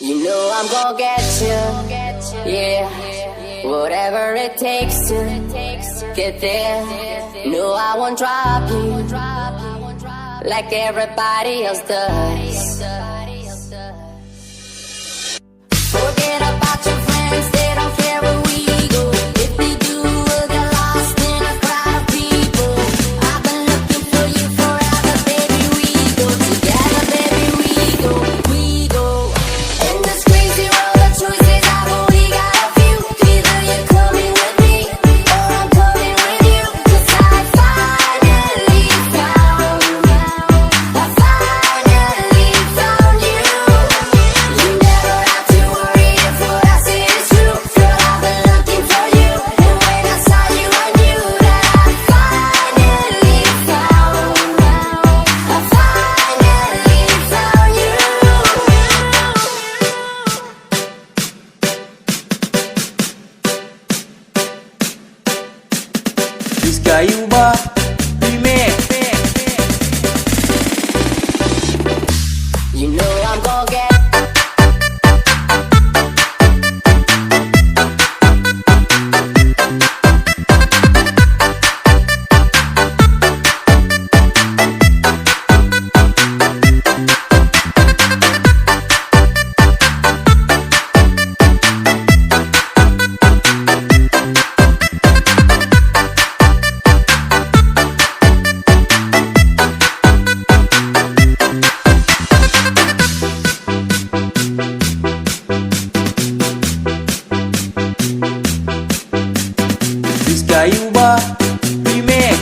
You know I'm gonna get you, yeah. Whatever it takes to get there. No, I won't drop you like everybody else does. Forget about your friends, they don't care where we go. If they do, we'll get lost in a crowd of people. I've been looking for you forever, baby. We go together, baby. We go. In this crazy world of choices, I've only got a few. Either you're coming with me, or I'm coming with you. 'Cause I finally found you. You never have to worry if what I say is true. Girl, I've been looking for you, and when I saw you, I knew that I finally found you. This guy you ba? Remix. You know I'm gonna get. This guy you ba? Remix.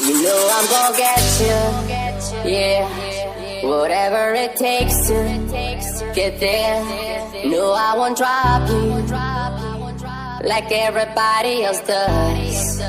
You know I'm gonna get you, yeah. Whatever it takes to get there. No, I won't drop you like everybody else does.